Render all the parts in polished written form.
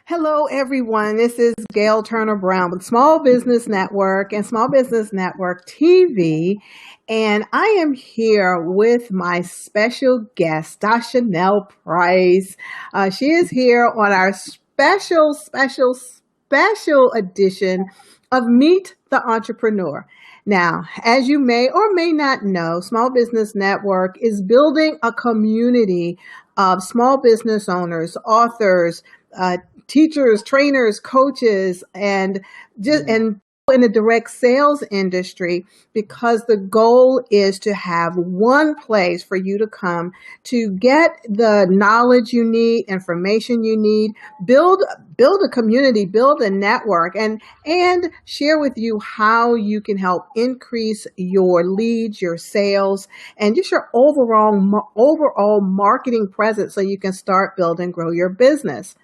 Hello, everyone. This is Gail Turner Brown with Small Business Network and Small Business Network TV. And I am here with my special guest, Dashanell Price. She is here on our special edition of Meet the Entrepreneur. Now, as you may or may not know, Small Business Network is building a community of small business owners, authors, uh, teachers, trainers, coaches, and just and in the direct sales industry because the goal is to have one place for you to come to get the knowledge you need, information you need, build a community, build a network, and share with you how you can help increase your leads, your sales, and just your overall marketing presence so you can start, build, and grow your business.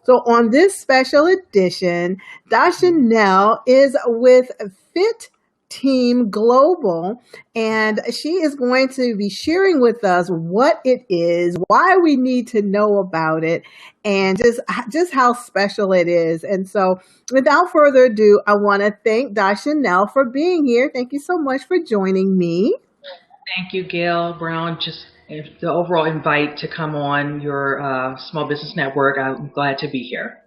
So on this special edition, Dashanell is with Fit Team Global, and she is going to be sharing with us what it is, why we need to know about it, and just how special it is. And so, without further ado, I want to thank Dashanell for being here. Thank you so much for joining me. Thank you, Gail Brown. Just the overall invite to come on your small business network. I'm glad to be here.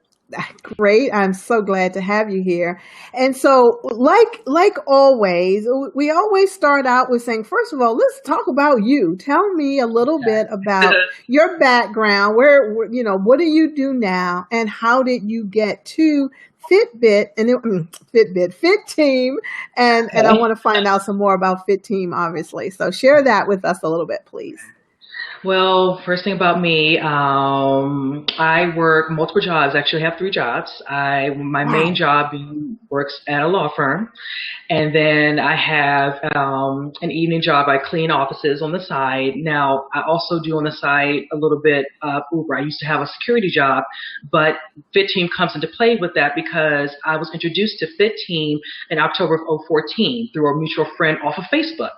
Great. I'm so glad to have you here. And so, like always, we always start out with saying, first of all, let's talk about you. Tell me a little bit about your background. What do you do now, and how did you get to Fitbit and Fit Team? And I Okay. want to find out some more about Fit Team, obviously. So share that with us a little bit, please. Well, first thing about me, I work multiple jobs. Actually, I have three jobs. My main Wow. job works at a law firm, and then I have an evening job. I clean offices on the side. Now, I also do on the side a little bit of Uber. I used to have a security job, but Fit Team comes into play with that because I was introduced to Fit Team in October of 2014 through a mutual friend off of Facebook.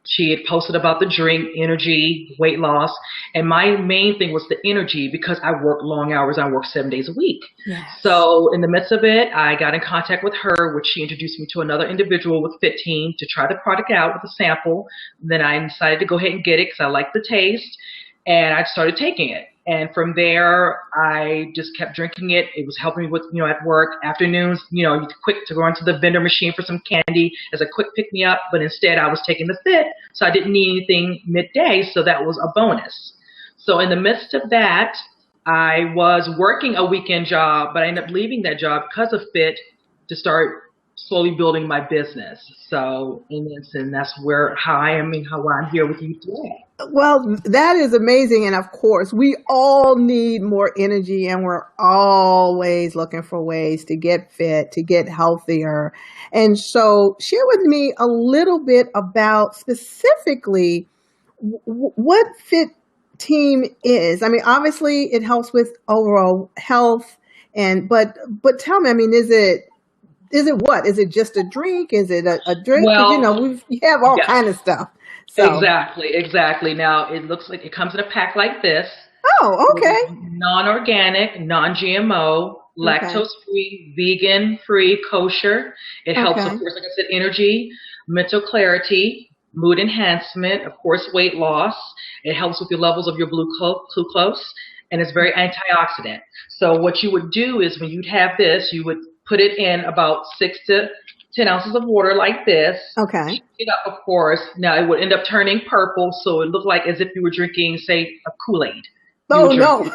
She had posted about the drink, energy, weight loss, and my main thing was the energy because I work long hours. I work 7 days a week. Yes. So in the midst of it, I got in contact with her, which she introduced me to another individual with Fit Team to try the product out with a sample. Then I decided to go ahead and get it because I liked the taste, and I started taking it. And from there, I just kept drinking it. It was helping me with, at work, afternoons, you quick to go into the vendor machine for some candy as a quick pick me up. But instead, I was taking the Fit, so I didn't need anything midday. So that was a bonus. So in the midst of that, I was working a weekend job, but I ended up leaving that job because of Fit to start slowly building my business. So, and that's where how I am and how I'm here with you today. Well, that is amazing. And of course, we all need more energy and we're always looking for ways to get fit, to get healthier. And so, share with me a little bit about specifically what Fit Team is. I mean, obviously, it helps with overall health. But tell me, I mean, is it what? Is it just a drink? Is it a drink? Because Well, we have all yes, kind of stuff. So, exactly. Now it looks like it comes in a pack like this. oh, It is okay. non-organic, non-GMO, Okay. lactose-free, vegan-free, kosher. It helps, of Okay. course, like I said, energy, mental clarity, mood enhancement, of course, weight loss. It helps with your levels of your glucose, and it's very antioxidant. So what you would do is when you'd have this, you would put it in about 6 to 10 ounces of water like this. Okay. Shake it up, of course. Now it would end up turning purple, so it looked like as if you were drinking, say, a Kool-Aid. You Oh would drink no. it.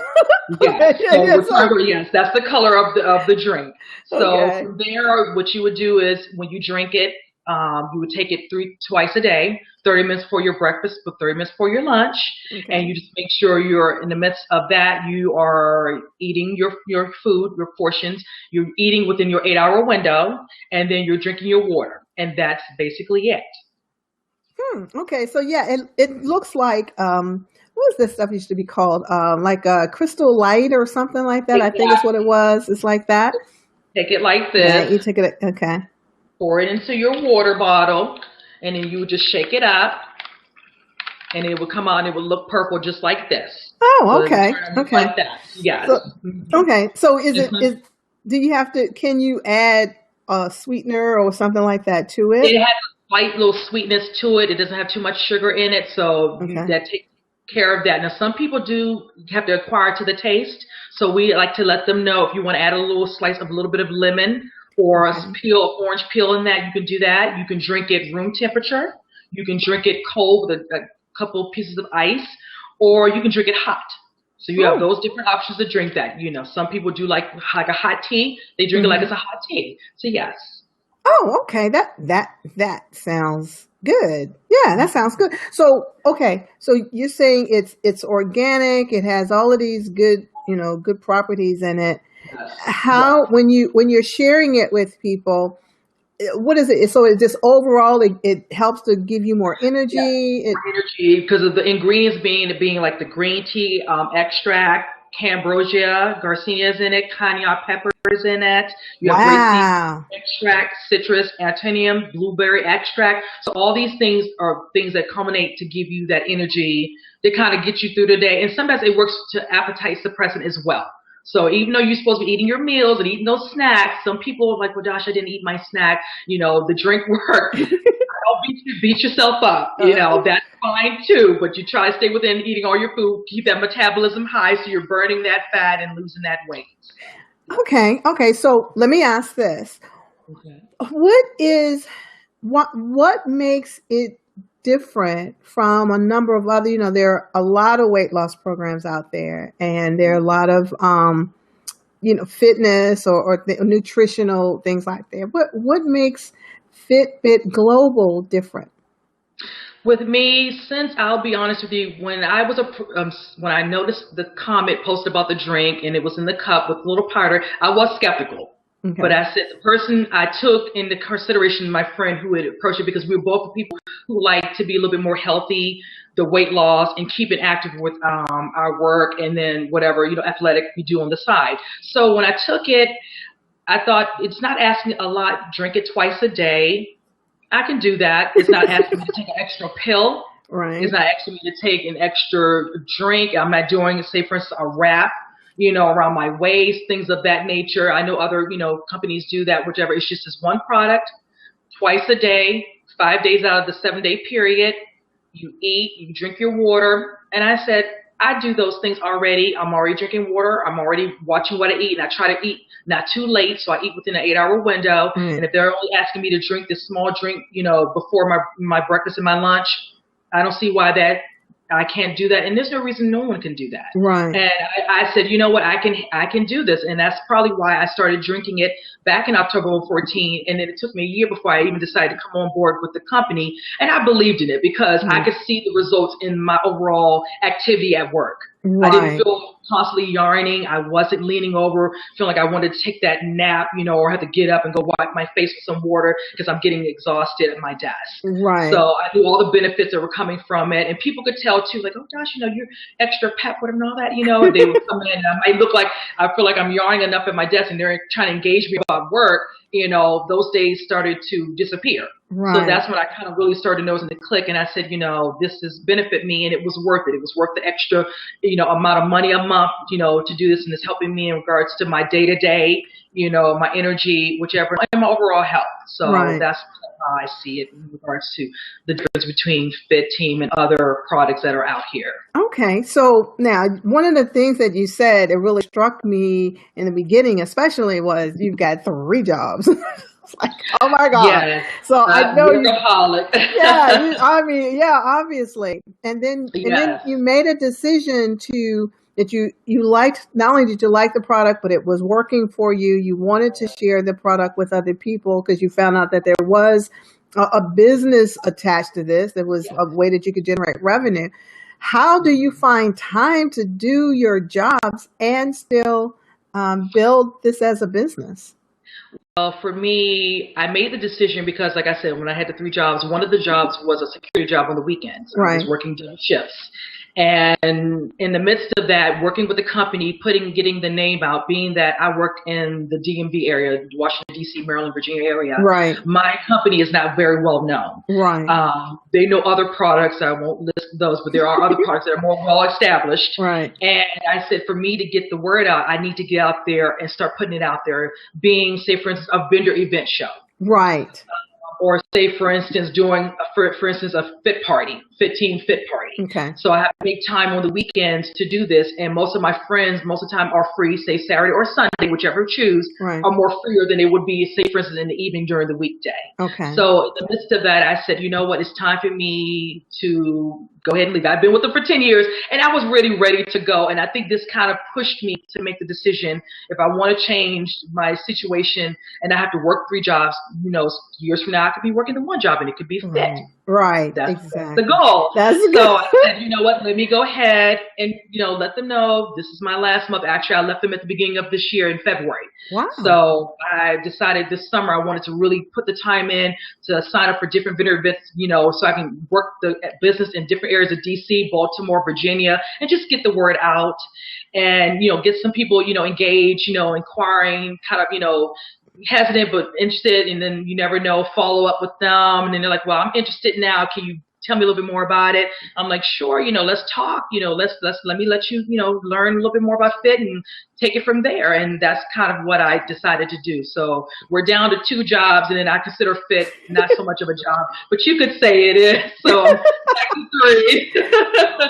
Yes. So Yes. we're talking, yes, that's the color of the drink. So Okay. from there, what you would do is when you drink it, you would take it twice a day, 30 minutes for your breakfast, but 30 minutes for your lunch, and Okay. you just make sure you're in the midst of that. You are eating your food, your portions. You're eating within your 8 hour window, and then you're drinking your water, and that's basically it. Okay. So yeah, it looks like what was this stuff used to be called? Like a crystal light or something like that. I think it's what it Exactly. was. It's like that. Take it like Yeah, this. you took it. Okay. Pour it into your water bottle, and then you would just shake it up. and it would come out and it would look purple just like this. Oh, So it would okay. turn and look Okay. like that. Yes. So, okay. So Mhm. do you have to, can you add a sweetener or something like that to it? It has a slight little sweetness to it. It doesn't have too much sugar in it, so Okay. that takes care of that. Now, some people do have to acquire to the taste, so we like to let them know if you want to add a little slice of a little bit of lemon or a Okay. orange peel in that, you can do that. You can drink it room temperature. You can drink it cold with a couple pieces of ice, or you can drink it hot. So you have Oh. those different options to drink that. Some people do like a hot tea. They drink it like Hmm. it's a hot tea. So yes. Oh, okay. That sounds good. Yeah, that sounds good. So, okay. So you're saying it's organic. It has all of these good, good properties in it. Yes. Yes. How, when you're sharing it with people, what is it? So it just overall, it helps to give you more Yes. energy. More energy because of the ingredients being like the green tea extract, Cambrosia, Garcinia is in it, cognac pepper is in it. You have grapeseed Wow. extract, citrus, anthonium, blueberry extract. So all these things are things that culminate to give you that energy that kind of get you through the day. And sometimes it works to appetite suppressant as well. So even though you're supposed to be eating your meals and eating those snacks, some people are like, well, Josh, I didn't eat my snack. The drink worked. Don't beat yourself up. That's fine too, but you try to stay within eating all your food, keep that metabolism high so you're burning that fat and losing that weight. Okay. Okay. So let me ask this. Okay. What makes it different from a number of other, there are a lot of weight loss programs out there, and there are a lot of fitness or nutritional things like that. What makes Fitbit Global different? With me, since I'll be honest with you, when I noticed the comment posted about the drink and it was in the cup with a little powder, I was skeptical. But Okay. I said the person I took into consideration, my friend who had approached it, because we were both people who like to be a little bit more healthy, the weight loss, and keep it active with our work, and then whatever athletic we do on the side. So when I took it, I thought it's not asking a lot. Drink it twice a day. I can do that. It's not asking me to take an extra pill. It's Right. not asking me to take an extra drink. I'm not doing, say, for instance, a wrap, around my waist, things of that nature. I know other, companies do that, whichever. It's just this one product, twice a day, 5 days out of the 7-day period. You eat, you drink your water. And I said, I do those things already. I'm already drinking water. I'm already watching what I eat. And I try to eat not too late, so I eat within an 8-hour window. Right. And if they're only asking me to drink this small drink, before my breakfast and my lunch, I don't see why that I can't do that. And there's no reason no one can do that. Right. And I said, you know what, I can do this. And that's probably why I started drinking it back in October of 14. And then it took me a year before I even decided to come on board with the company. And I believed in it because I could see the results in my overall activity at work. I didn't Right. feel constantly yarning. I wasn't leaning over, feeling like I wanted to take that nap, or have to get up and go wipe my face with some water because I'm getting exhausted at my desk. Right. So I knew all the benefits that were coming from it. And people could tell too, like, oh gosh, you're extra peppered and all that, and they would come in and I might look like I feel like I'm yarning enough at my desk and they're trying to engage me about work. Those days started to disappear. So Right. that's when I kind of really started noticing the click, and I said, this is benefit me, and it was worth it. It was worth the extra, amount of money a month, to do this, and it's helping me in regards to my day to day, my energy, whichever, and my overall health. So Right. that's how I see it in regards to the difference between Fit Team and other products that are out here. Okay, so now one of the things that you said that really struck me in the beginning, especially, was you've got 3 jobs. It's like, oh my God! Yes, So I know you. workaholic. Yeah, I mean, yeah, obviously. And then Yes. you made a decision that you liked, not only did you like the product, but it was working for you. You wanted to share the product with other people because you found out that there was a business attached to this. There was a way that you could generate revenue. How do you find time to do your jobs and still build this as a business? For me, I made the decision because, like I said, when I had the 3 jobs, one of the jobs was a security job on the weekends. I was Right. working double shifts. And in the midst of that, working with the company, getting the name out, being that I work in the DMV area, Washington, D.C., Maryland, Virginia area, Right. my company is not very well known. Right. They know other products. I won't list those, but there are other products that are more well established. Right. And I said, for me to get the word out, I need to get out there and start putting it out there, being, say, for instance, a vendor event show. Right. Or say, for instance, doing, for instance, a fit team fit party. Okay. So I have to make time on the weekends to do this. And most of my friends, most of the time, are free, say Saturday or Sunday, whichever you choose, Right. are more freer than they would be, say, for instance, in the evening during the weekday. Okay. So in the midst of that, I said, you know what, it's time for me to go ahead and leave. I've been with them for 10 years, and I was really ready to go. And I think this kind of pushed me to make the decision, if I want to change my situation and I have to work 3 jobs, years from now, I could be working the 1 job and it could be fit. Right. That's exactly. the goal. That's good. So I said, you know what, let me go ahead and, let them know this is my last month. Actually, I left them at the beginning of this year in February. Wow. So I decided this summer I wanted to really put the time in to sign up for different vendor events, so I can work the business in different areas of DC, Baltimore, Virginia, and just get the word out and, get some people, engaged, inquiring, kind of, hesitant but interested, and then you never know, follow up with them, and then they're like, well, I'm interested now, can you tell me a little bit more about it? I'm like, sure, let's talk, let me let you, learn a little bit more about fit and take it from there. And that's kind of what I decided to do. So we're down to 2 jobs, and then I consider fit not so much of a job, but you could say it is. So I'm back to 3.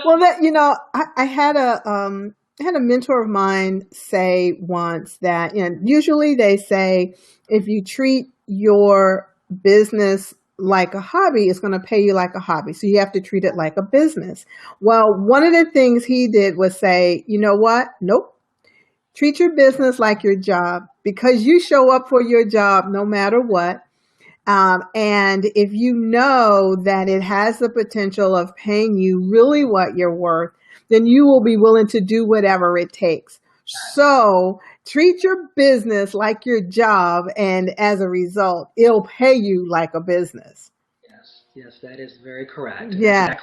Well, I had a mentor of mine say once that, usually they say if you treat your business like a hobby, it's going to pay you like a hobby. So you have to treat it like a business. Well, one of the things he did was say, you know what? Nope. Treat your business like your job, because you show up for your job no matter what. And if you know that it has the potential of paying you really what you're worth, then you will be willing to do whatever it takes. So treat your business like your job, and as a result, it'll pay you like a business. Yes, that is very correct. Yeah.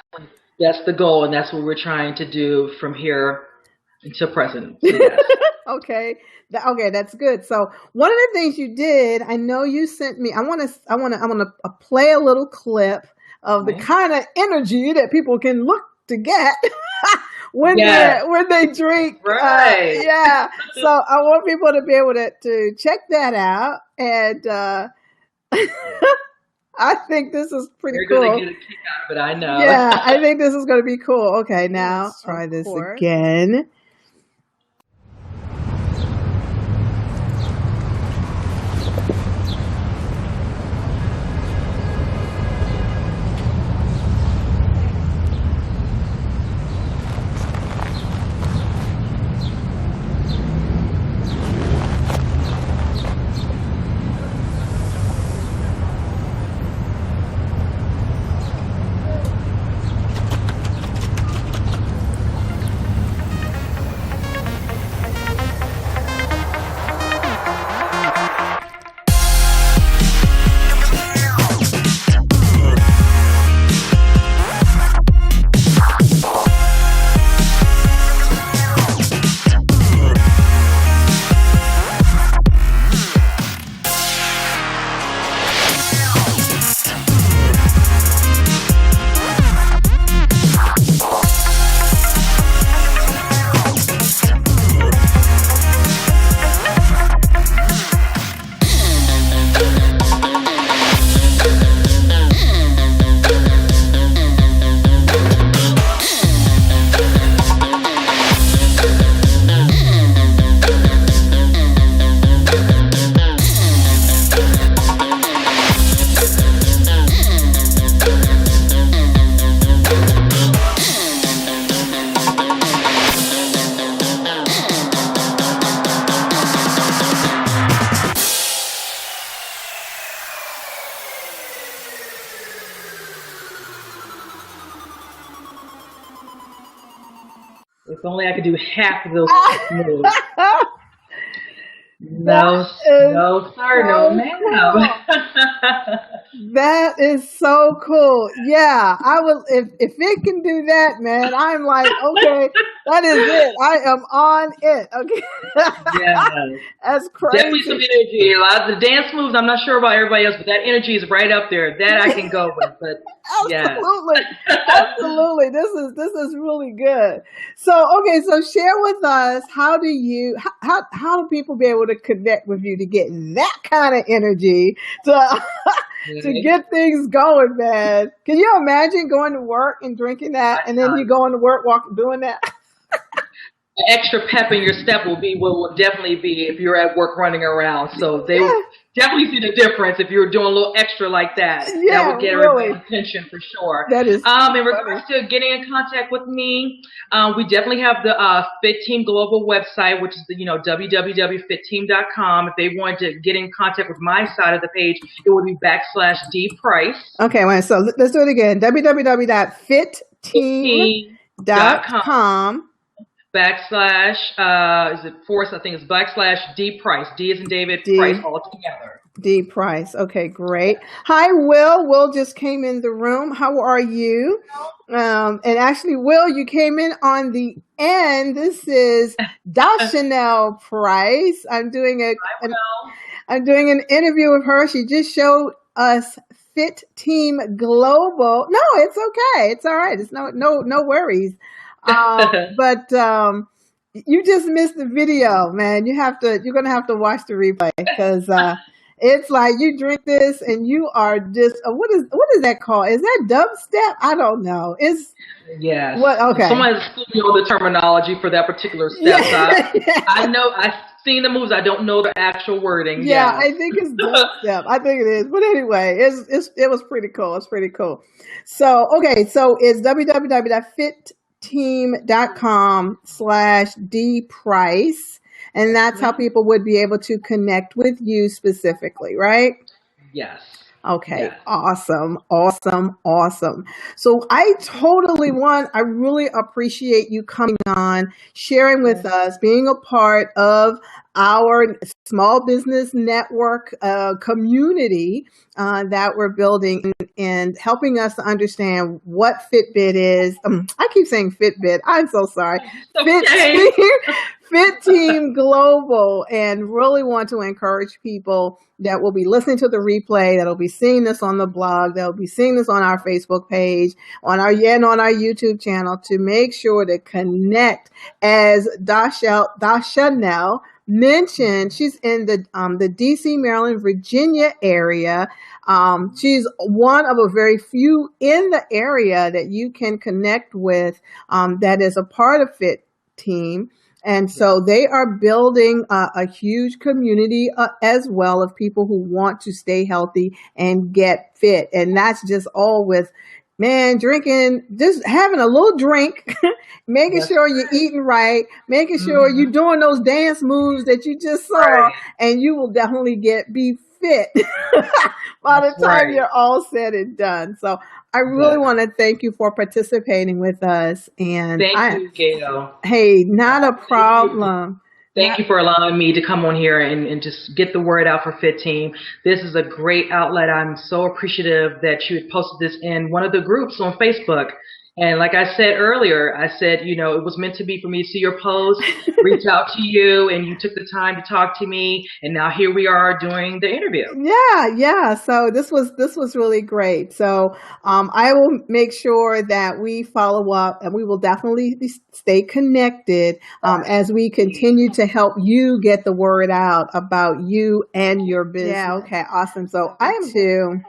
That's the goal, and that's what we're trying to do from here until present. Yes. Okay, that's good. So one of the things you did, I know you sent me. I want to play a little clip of the kind of energy that people can look to get when they drink. Right. Yeah. So I want people to be able to check that out, and I think this is pretty cool. You're going to get a kick out of it, I know. Yeah, I think this is going to be cool. Okay, now let's try this again. If only I could do half of those moves. No, sir, no, ma'am. That is so cool. Yeah, I was if it can do that, man, I'm like, okay, that is it. I am on it. Okay. Yeah. That's Definitely some crazy. energy. A lot of the dance moves, I'm not sure about everybody else, but that energy is right up there. That I can go with. But yeah. Absolutely. Absolutely. This is really good. So, okay, so share with us how do people be able to connect with you to get that kind of energy to to Right. get things going, man? Can you imagine going to work and drinking that and then you going to work doing that? The extra pep in your step will definitely be if you're at work running around. So they would Yeah. definitely see the difference if you were doing a little extra like that. That Yeah, would get everybody's really. attention for sure. That is too In funny. regards to getting in contact with me, we definitely have the Fit Team Global website, which is the www.fitteam.com. If they wanted to get in contact with my side of the page, it would be /D Price. Okay, well, so let's do it again. FitTeam.com. www.fitteam.com. Backslash, is it force? I think it's / D Price. D is in David, Price, D all together. D Price. Okay, great. Hi, Will. Will just came in the room. How are you? And actually, Will, you came in on the end. This is Dashanell Price. I'm doing an interview with her. She just showed us Fit Team Global. No, it's okay. It's all right. It's no worries. But you just missed the video, man. You're gonna have to watch the replay because it's like you drink this and you are just what is that called? Is that dubstep? I don't know. It's Yes. what? Okay. Somebody's schooled me on the terminology for that particular step. So Yeah. I know, I've seen the moves. I don't know the actual wording. Yeah, Yes. I think it's dubstep. I think it is. But anyway, it was pretty cool. It's pretty cool. So okay, so it's www.fitteam.com/dprice. And that's how people would be able to connect with you specifically, right? Yes. Okay, Yes. awesome, awesome, awesome. So I really appreciate you coming on, sharing with us, being a part of our small business network community that we're building and helping us to understand what Fitbit is. I keep saying Fitbit. I'm so sorry. Fit Okay. Fit Team Global, and really want to encourage people that will be listening to the replay, that'll be seeing this on the blog, that'll be seeing this on our Facebook page, on our YouTube channel, to make sure to connect. As Dashanell mentioned, she's in the DC, Maryland, Virginia area. She's one of a very few in the area that you can connect with that is a part of Fit Team. And so they are building a huge community as well of people who want to stay healthy and get fit. And that's just all with, man, drinking, just having a little drink, making Yes. sure you're eating right, making sure you're doing those dance moves that you just saw, Right. and you will definitely be fit by the That's time right. you're all said and done. So I really Yes. want to thank you for participating with us. And Thank you, Gail. hey, not a Thank you. problem. Thank you for allowing me to come on here and just get the word out for Fit Team. This is a great outlet. I'm so appreciative that you had posted this in one of the groups on Facebook. And like I said earlier, I said, it was meant to be for me to see your post, reach out to you, and you took the time to talk to me. And now here we are doing the interview. Yeah. So this was really great. So I will make sure that we follow up, and we will definitely stay connected as we continue to help you get the word out about you and your business. Yeah. Okay. Awesome. So I am too.